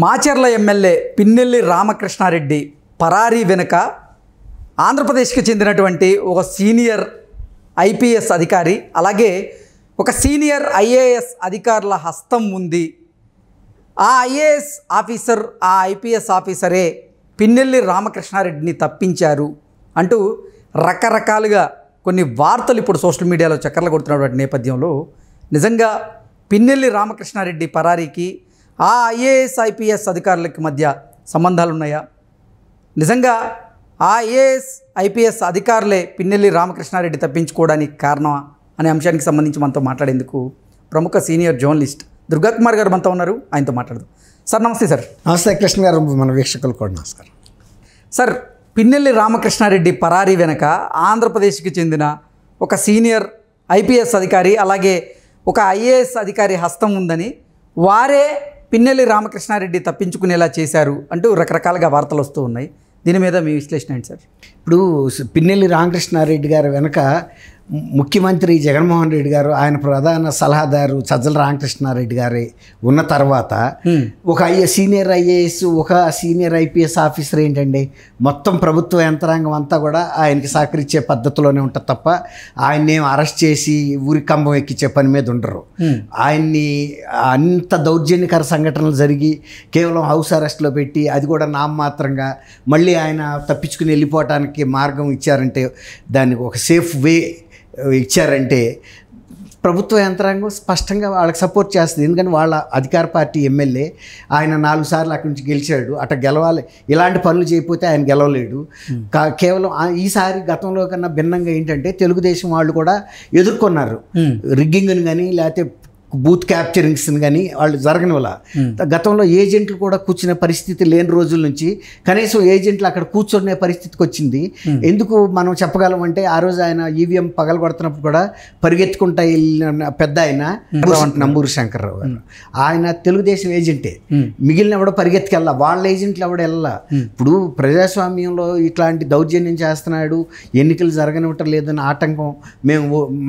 Macherla MLA Pinnelli Ramakrishna Reddy పరారీ వెనుక ఆంధ్రప్రదేశ్కి చెందినటువంటి ఒక సీనియర్ ఐపీఎస్ అధికారి అలాగే ఒక సీనియర్ ఐఏఎస్ అధికారుల హస్తం ఉంది. ఆ ఐఏఎస్ ఆఫీసర్ ఆ ఐపీఎస్ ఆఫీసరే పిన్నెల్లి రామకృష్ణారెడ్డిని తప్పించారు అంటూ రకరకాలుగా కొన్ని వార్తలు ఇప్పుడు సోషల్ మీడియాలో చక్కర్లు కొడుతున్నటువంటి నేపథ్యంలో నిజంగా పిన్నెల్లి రామకృష్ణారెడ్డి పరారీకి ఆ ఐఏఎస్ ఐపీఎస్ అధికారులకి మధ్య సంబంధాలు ఉన్నాయా? నిజంగా ఆ ఐఏఎస్ ఐపీఎస్ అధికారులే పిన్నెల్లి రామకృష్ణారెడ్డి తప్పించుకోవడానికి కారణమా అనే అంశానికి సంబంధించి మనతో మాట్లాడేందుకు ప్రముఖ సీనియర్ జర్నలిస్ట్ దుర్గాకుమార్ గారు మనతో ఉన్నారు. ఆయనతో మాట్లాడదాం. సార్ నమస్తే. సార్ నమస్తే కృష్ణ గారు, మన వీక్షకులు కూడా నమస్కారం. సార్, పిన్నెల్లి రామకృష్ణారెడ్డి పరారీ వెనక ఆంధ్రప్రదేశ్కి చెందిన ఒక సీనియర్ ఐపీఎస్ అధికారి అలాగే ఒక ఐఏఎస్ అధికారి హస్తం ఉందని, వారే పిన్నెల్లి రామకృష్ణారెడ్డి తప్పించుకునేలా చేశారు అంటూ రకరకాలుగా వార్తలు వస్తూ ఉన్నాయి. దీని మీద మీ విశ్లేషణ ఏంటి సార్? ఇప్పుడు పిన్నెల్లి రామకృష్ణారెడ్డి గారి వెనక ముఖ్యమంత్రి జగన్మోహన్ రెడ్డి గారు, ఆయన ప్రధాన సలహాదారు సజ్జల రామకృష్ణారెడ్డి గారి ఉన్న తర్వాత ఒక సీనియర్ ఐఏఎస్ ఒక సీనియర్ ఐపీఎస్ ఆఫీసర్ ఏంటండి, మొత్తం ప్రభుత్వ యంత్రాంగం అంతా కూడా ఆయనకి సహకరించే పద్ధతిలోనే ఉంటుంది తప్ప ఆయన్ని అరెస్ట్ చేసి ఊరి కంబం ఎక్కించే పని మీద ఉండరు. ఆయన్ని అంత దౌర్జన్యకర సంఘటనలు జరిగి కేవలం హౌస్ అరెస్ట్లో పెట్టి అది కూడా నామమాత్రంగా మళ్ళీ ఆయన తప్పించుకుని వెళ్ళిపోవటానికి మార్గం ఇచ్చారంటే, దానికి ఒక సేఫ్ వే ఇచ్చారంటే ప్రభుత్వ యంత్రాంగం స్పష్టంగా వాళ్ళకి సపోర్ట్ చేస్తుంది. ఎందుకంటే వాళ్ళ అధికార పార్టీ ఎమ్మెల్యే ఆయన 4 సార్లు అక్కడి నుంచి గెలిచాడు. అట్లా గెలవాలి, ఇలాంటి పనులు చేయకపోతే ఆయన గెలవలేడు. కేవలం ఈసారి గతంలో కన్నా భిన్నంగా ఏంటంటే తెలుగుదేశం వాళ్ళు కూడా ఎదుర్కొన్నారు రిగ్గింగ్ని కానీ లేకపోతే బూత్ క్యాప్చరింగ్స్ని కానీ వాళ్ళు జరగని వల్ల. గతంలో ఏజెంట్లు కూడా కూర్చునే పరిస్థితి లేని రోజుల నుంచి కనీసం ఏజెంట్లు అక్కడ కూర్చునే పరిస్థితికి వచ్చింది. ఎందుకు మనం చెప్పగలం అంటే, ఆ రోజు ఆయన ఈవీఎం పగలగొడుతున్నప్పుడు కూడా పరిగెత్తుకుంటా వెళ్ళిన పెద్ద ఆయన నంబూరు శంకర్రావు గారు, ఆయన తెలుగుదేశం ఏజెంటే. మిగిలిన ఎవడో పరిగెత్తుకెళ్ళా, వాళ్ళ ఏజెంట్లు ఎవడో వెళ్ళా. ఇప్పుడు ప్రజాస్వామ్యంలో ఇట్లాంటి దౌర్జన్యం చేస్తున్నాడు, ఎన్నికలు జరగనివ్వటం లేదని ఆటంకం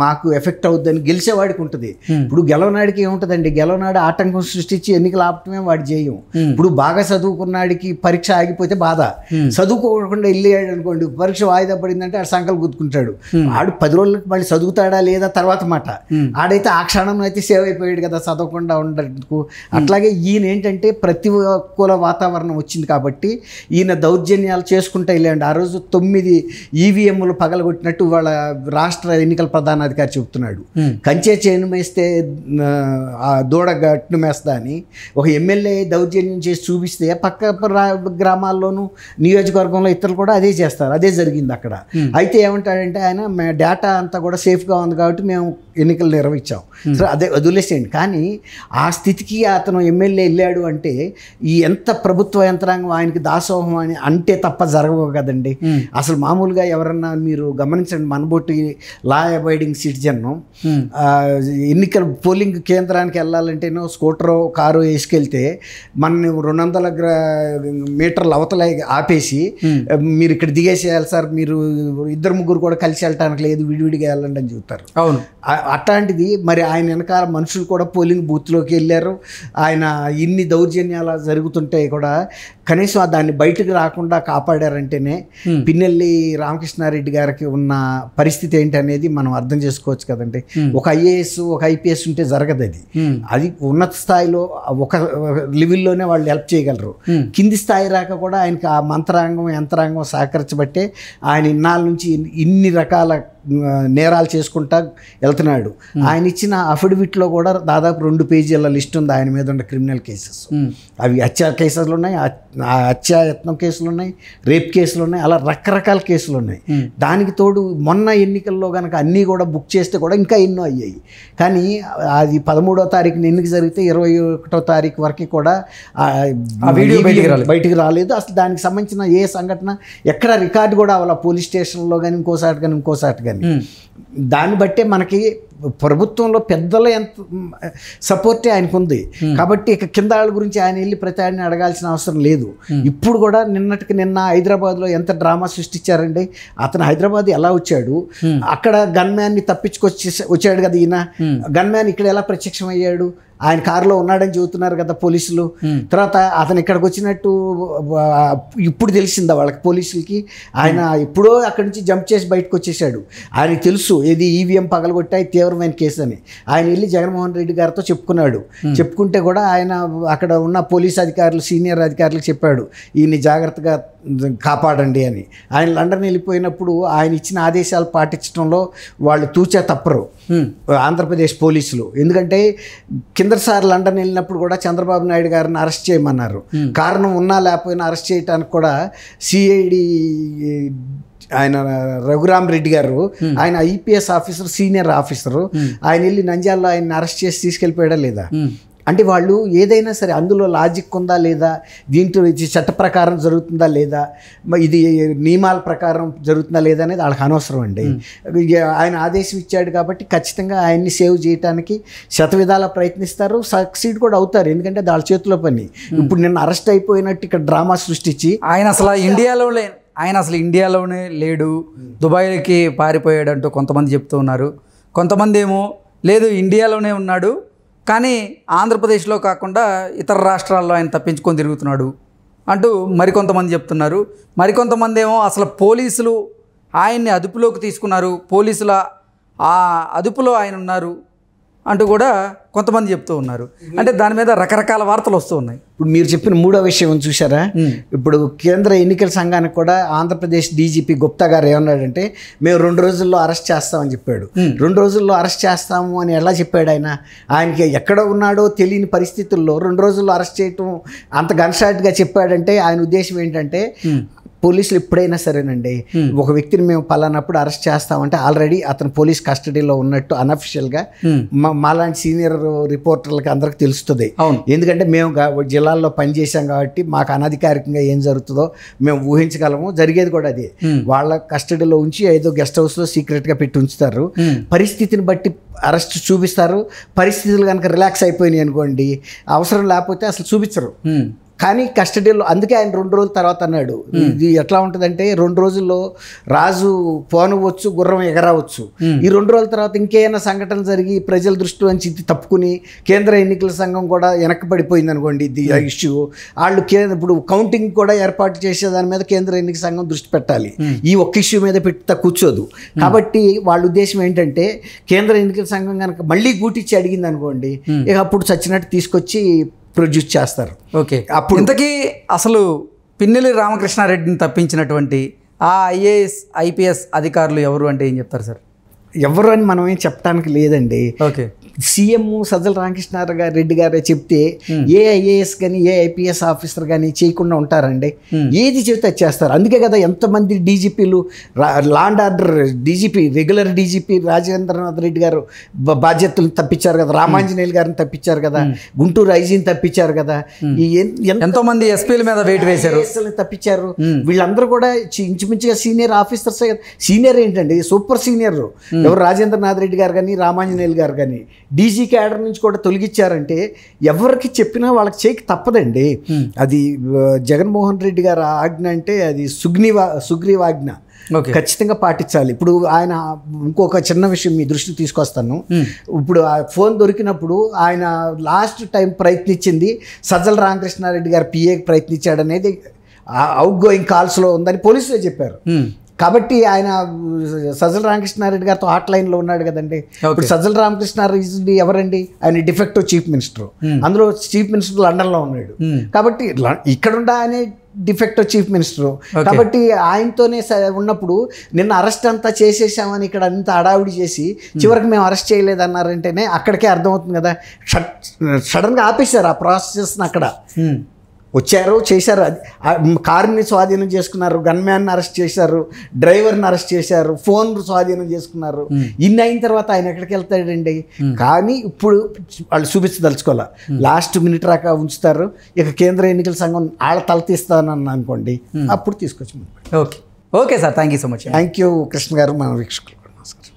మాకు ఎఫెక్ట్ అవుద్దని గెలిచేవాడికి ఉంటుంది. ఇప్పుడు గెలవనాడికి ఏముంటుందండి, గెలవనాడు ఆటంకం సృష్టించి ఎన్నికలు ఆపటమే వాడి చేయం. ఇప్పుడు బాగా చదువుకున్నాడికి పరీక్ష ఆగిపోతే బాధ, చదువుకోకుండా వెళ్ళాడు అనుకోండి, పరీక్ష వాయిదా పడిందంటే ఆడు సంకల్పం గుర్తుకుంటాడు. ఆడు 10 రోజులకు మళ్ళీ చదువుతాడా లేదా తర్వాత మాట. ఆడైతే ఆ క్షణం అయితే సేవ్ అయిపోయాడు కదా చదవకుండా ఉండటకు. అట్లాగే ఈయన ఏంటంటే ప్రతికూల వాతావరణం వచ్చింది కాబట్టి ఈయన దౌర్జన్యాలు చేసుకుంటూ వెళ్ళాడు. ఆ రోజు 9 ఈవీఎంలు పగలగొట్టినట్టు వాళ్ళ రాష్ట్ర ఎన్నికల ప్రధానాధికారి చెబుతున్నాడు. కంచే చేను మేస్తే దూడ గట్టును మేస్తా అని ఒక ఎమ్మెల్యే దౌర్జన్యం చేసి చూపిస్తే పక్క గ్రామాల్లోనూ నియోజకవర్గంలో ఇతరులు కూడా అదే చేస్తారు. అదే జరిగింది అక్కడ. అయితే ఏమంటాడంటే, ఆయన డేటా అంతా కూడా సేఫ్గా ఉంది కాబట్టి మేము ఎన్నికలు నిర్వహించాం, సరే అదే వదిలేసేయండి. కానీ ఆ స్థితికి అతను ఎమ్మెల్యే వెళ్ళాడు అంటే ఈ ఎంత ప్రభుత్వ యంత్రాంగం ఆయనకి దాసోహం అని అంటే తప్ప జరగవు కదండి. అసలు మామూలుగా ఎవరన్నా మీరు గమనించండి, మనబోటి లా అబైడింగ్ సిటిజన్ ఎన్నికల పోలింగ్ కేంద్రానికి వెళ్ళాలంటేనో స్కూటరో కారు వేసుకెళ్తే మన 200 మీటర్ల అవతల ఆపేసి మీరు ఇక్కడ దిగేసేయాలి సార్, మీరు 2-3 కూడా కలిసి వెళ్ళటానికి లేదు, విడివిడిగా వెళ్ళండి అని చెప్తారు. అవును, అట్లాంటిది మరి ఆయన వెనకాల మనుషులు కూడా పోలింగ్ బూత్లోకి వెళ్ళారు. ఆయన ఇన్ని దౌర్జన్యాలు జరుగుతుంటే కూడా కనీసం దాన్ని బయటకు రాకుండా కాపాడారంటేనే పిన్నెల్లి రామకృష్ణారెడ్డి గారికి ఉన్న పరిస్థితి ఏంటి అనేది మనం అర్థం చేసుకోవచ్చు కదండి. ఒక ఐఏఎస్ ఒక ఐపీఎస్ ఉంటే జరగదు అది. అది ఉన్నత స్థాయిలో ఒక లెవెల్లోనే వాళ్ళు హెల్ప్ చేయగలరు. కింది స్థాయి రాక కూడా ఆయనకి ఆ మంత్రాంగం యంత్రాంగం సహకరించబట్టే ఆయన ఇన్నాళ్ళ నుంచి ఇన్ని రకాల నేరాలు చేసుకుంటా వెళ్తున్నాడు. ఆయన ఇచ్చిన అఫిడవిట్లో కూడా దాదాపు 2 పేజీల లిస్ట్ ఉంది ఆయన మీద ఉన్న క్రిమినల్ కేసెస్. అవి హత్య కేసులు ఉన్నాయి, హత్యాయత్నం కేసులు ఉన్నాయి, రేప్ కేసులు ఉన్నాయి, అలా రకరకాల కేసులు ఉన్నాయి. దానికి తోడు మొన్న ఎన్నికల్లో కనుక అన్నీ కూడా బుక్ చేస్తే కూడా ఇంకా ఎన్నో అయ్యాయి. కానీ అది 13వ తారీఖున ఎన్నిక జరిగితే 21వ తారీఖు వరకు కూడా బయటికి రాలేదు. అసలు దానికి సంబంధించిన ఏ సంఘటన ఎక్కడ రికార్డు కూడా అవ్వాలి, పోలీస్ స్టేషన్లో కానీ ఇంకోసారి కానీ. దాన్ని బట్టే మనకి ప్రభుత్వంలో పెద్దల ఎంత సపోర్టే ఆయనకు ఉంది కాబట్టి ఇక కింద వాళ్ళ గురించి ఆయన వెళ్ళి ప్రతి ఆయన్ని అడగాల్సిన అవసరం లేదు. ఇప్పుడు కూడా నిన్న హైదరాబాద్లో ఎంత డ్రామా సృష్టించారండి. అతను హైదరాబాద్ ఎలా వచ్చాడు, అక్కడ గన్మ్యాన్ని వచ్చాడు కదా ఈయన, గన్మ్యాన్ ఇక్కడ ఎలా ప్రత్యక్షం అయ్యాడు, ఆయన కారులో ఉన్నాడని చెబుతున్నారు కదా పోలీసులు. తర్వాత అతను ఇక్కడికి వచ్చినట్టు ఇప్పుడు తెలిసిందా వాళ్ళకి పోలీసులకి? ఆయన ఎప్పుడో అక్కడి నుంచి జంప్ చేసి బయటకు వచ్చేసాడు. ఆయనకు తెలుసు ఏది ఈవీఎం పగలగొట్టాయి తీవ్రమైన కేసు అని. ఆయన వెళ్ళి జగన్మోహన్ రెడ్డి గారితో చెప్పుకున్నాడు. చెప్పుకుంటే కూడా ఆయన అక్కడ ఉన్న పోలీస్ అధికారులు సీనియర్ అధికారులకు చెప్పాడు ఈయన్ని జాగ్రత్తగా కాపాడండి అని. ఆయన లండన్ వెళ్ళిపోయినప్పుడు ఆయన ఇచ్చిన ఆదేశాలు పాటించడంలో వాళ్ళు తూచా తప్పరు ఆంధ్రప్రదేశ్ పోలీసులు. ఎందుకంటే కిందసారి లండన్ వెళ్ళినప్పుడు కూడా చంద్రబాబు నాయుడు గారిని అరెస్ట్ చేయమన్నారు. కారణం ఉన్నా లేకపోయినా అరెస్ట్ చేయడానికి కూడా సిఐడి ఆయన రఘురామ్ రెడ్డి గారు, ఆయన ఐపీఎస్ ఆఫీసర్, సీనియర్ ఆఫీసరు, ఆయన వెళ్ళి నంద్యాలలో ఆయన అరెస్ట్ చేసి తీసుకెళ్ళిపోయాడా లేదా? అంటే వాళ్ళు ఏదైనా సరే అందులో లాజిక్ ఉందా లేదా, దీంట్లో ఇది చట్ట ప్రకారం జరుగుతుందా లేదా, ఇది నియమాల ప్రకారం జరుగుతుందా లేదా అనేది వాళ్ళకి అనవసరం అండి. ఆయన ఆదేశం ఇచ్చాడు కాబట్టి ఖచ్చితంగా ఆయన్ని సేవ్ చేయడానికి శతవిధాలా ప్రయత్నిస్తారు, సక్సీడ్ కూడా అవుతారు. ఎందుకంటే వాళ్ళ చేతిలో పని. ఇప్పుడు నిన్న అరెస్ట్ అయిపోయినట్టు ఇక్కడ డ్రామా సృష్టించి ఆయన అసలు ఇండియాలోనే లేడు, దుబాయ్కి పారిపోయాడు అంటూ కొంతమంది చెప్తూ ఉన్నారు. కొంతమంది ఏమో లేదు ఇండియాలోనే ఉన్నాడు కానీ ఆంధ్రప్రదేశ్లో కాకుండా ఇతర రాష్ట్రాల్లో ఆయన తప్పించుకొని తిరుగుతున్నాడు అంటూ మరికొంతమంది చెప్తున్నారు. మరికొంతమంది ఏమో అసలు పోలీసులు ఆయన్ని అదుపులోకి తీసుకున్నారు, పోలీసుల ఆ అదుపులో ఆయన ఉన్నారు అంటూ కూడా కొంతమంది చెప్తూ ఉన్నారు. అంటే దాని మీద రకరకాల వార్తలు వస్తూ ఉన్నాయి. ఇప్పుడు మీరు చెప్పిన మూడో విషయం చూసారా, ఇప్పుడు కేంద్ర ఎన్నికల సంఘానికి కూడా ఆంధ్రప్రదేశ్ డీజీపీ గుప్తా గారు ఏమన్నాడంటే మేము 2 రోజుల్లో అరెస్ట్ చేస్తామని చెప్పాడు. 2 రోజుల్లో అరెస్ట్ చేస్తాము అని ఎలా చెప్పాడు ఆయన? ఆయనకి ఎక్కడ ఉన్నాడో తెలియని పరిస్థితుల్లో 2 రోజుల్లో అరెస్ట్ చేయటం అంత గన్షాట్గా చెప్పాడంటే ఆయన ఉద్దేశం ఏంటంటే పోలీసులు ఎప్పుడైనా సరేనండి ఒక వ్యక్తిని మేము పలానప్పుడు అరెస్ట్ చేస్తామంటే ఆల్రెడీ అతను పోలీస్ కస్టడీలో ఉన్నట్టు అన్అఫిషియల్గా మాలాంటి సీనియర్ రిపోర్టర్లకి అందరికి తెలుస్తుంది. ఎందుకంటే మేము జిల్లాల్లో పనిచేసాం కాబట్టి మాకు అనధికారికంగా ఏం జరుగుతుందో మేము ఊహించగలము. జరిగేది కూడా అదే. వాళ్ళ కస్టడీలో ఉంచి ఏదో గెస్ట్ హౌస్లో సీక్రెట్గా పెట్టి ఉంచుతారు. పరిస్థితిని బట్టి అరెస్ట్ చూపిస్తారు. పరిస్థితులు కనుక రిలాక్స్ అయిపోయినాయి అనుకోండి, అవసరం లేకపోతే అసలు చూపించరు. కానీ కస్టడీలో అందుకే ఆయన 2 రోజుల తర్వాత అన్నాడు. ఇది ఎట్లా ఉంటుందంటే 2 రోజుల్లో రాజు పోనవచ్చు, గుర్రం ఎగరవచ్చు. ఈ 2 రోజుల తర్వాత ఇంకేమైనా సంఘటనలు జరిగి ప్రజల దృష్టి నుంచి ఇది తప్పుకుని కేంద్ర ఎన్నికల సంఘం కూడా వెనక్కిపడిపోయింది అనుకోండి ఇది ఇష్యూ, వాళ్ళు ఇప్పుడు కౌంటింగ్ కూడా ఏర్పాటు చేసే దాని మీద కేంద్ర ఎన్నికల సంఘం దృష్టి పెట్టాలి. ఈ ఒక్క ఇష్యూ మీద పెట్టి కూర్చోదు. కాబట్టి వాళ్ళ ఉద్దేశం ఏంటంటే కేంద్ర ఎన్నికల సంఘం కనుక మళ్ళీ గూటిచ్చి అడిగింది అనుకోండి, ఇక అప్పుడు చచ్చినట్టు తీసుకొచ్చి ప్రొడ్యూస్ చేస్తారు. ఓకే, అప్పుడు ఇంతకీ అసలు పిన్నెల్లి రామకృష్ణారెడ్డిని తప్పించినటువంటి ఆ ఐఏఎస్ ఐపీఎస్ అధికారులు ఎవరు అంటే ఏం చెప్తారు సార్? ఎవరు అని మనం ఏం చెప్పడానికి లేదండి. ఓకే, సీఎం సజ్జల రామకృష్ణారెడ్డి గారే చెప్తే ఏ ఐఏఎస్ కానీ ఏ ఐపీఎస్ ఆఫీసర్ కానీ చేయకుండా ఉంటారండి. ఏది చెబితే చేస్తారు. అందుకే కదా ఎంతమంది డీజీపీలు, law and order DGP, regular DGP Rajendranath Reddy garu బాధ్యతలు తప్పించారు కదా, రామాంజనేయులు గారిని తప్పించారు కదా, గుంటూరు ఐజీని తప్పించారు కదా, ఎంతో మంది ఎస్పీల మీద వెయిట్ వేశారు, తప్పించారు. వీళ్ళందరూ కూడా ఇంచుమించుగా సీనియర్ ఆఫీసర్స్. సీనియర్ ఏంటండి, సూపర్ సీనియర్ ఎవరు రాజేంద్రనాథ్ రెడ్డి గారు కానీ రామాంజనేయులు గారు కానీ డీజీ క్యాడర్ నుంచి కూడా తొలగించారంటే ఎవరికి చెప్పినా వాళ్ళకి చేయక తప్పదండి. అది జగన్మోహన్ రెడ్డి గారు ఆజ్ఞ అంటే అది సుగ్రీవాజ్ఞ, ఖచ్చితంగా పాటించాలి. ఇప్పుడు ఆయన ఇంకొక చిన్న విషయం మీ దృష్టికి తీసుకొస్తాను. ఇప్పుడు ఆ ఫోన్ దొరికినప్పుడు ఆయన లాస్ట్ టైం ప్రయత్నించింది సజ్జల రామకృష్ణారెడ్డి గారు పిఏకి ప్రయత్నించాడనేది అవుట్ గోయింగ్ కాల్స్లో ఉందని పోలీసులే చెప్పారు. కాబట్టి ఆయన సజ్జల రామకృష్ణారెడ్డి గారితో హాట్ లైన్లో ఉన్నాడు కదండి. ఇప్పుడు సజ్జల రామకృష్ణారెడ్డి ఎవరండి? ఆయన డిఫెక్టివ్ చీఫ్ మినిస్టర్. అందులో చీఫ్ మినిస్టర్ లండన్లో ఉన్నాడు కాబట్టి ఇక్కడుండా ఆయన డిఫెక్టివ్ చీఫ్ మినిస్టర్. కాబట్టి ఆయనతోనే ఉన్నప్పుడు నిన్న అరెస్ట్ అంతా చేసేసామని ఇక్కడ అంతా అడావిడి చేసి చివరికి మేము అరెస్ట్ చేయలేదన్నారంటేనే అక్కడికే అర్థమవుతుంది కదా. సడన్గా ఆపేశారు ఆ ప్రాసెస్ని. అక్కడ వచ్చారు, చేశారు, కారుని స్వాధీనం చేసుకున్నారు, గన్మ్యాన్ని అరెస్ట్ చేశారు, డ్రైవర్ని అరెస్ట్ చేశారు, ఫోన్ స్వాధీనం చేసుకున్నారు. ఇన్ని అయిన తర్వాత ఆయన ఎక్కడికి వెళ్తాడండి? కానీ ఇప్పుడు వాళ్ళు చూపించదలుచుకోవాలి. లాస్ట్ మినిట్ రాక ఉంచుతారు. ఇక కేంద్ర ఎన్నికల సంఘం వాళ్ళ తల తీస్తానని అనుకోండి, అప్పుడు తీసుకొచ్చి. Okay sir, thank you so much. Thank you Krishna గారు, మన వీక్షకులు.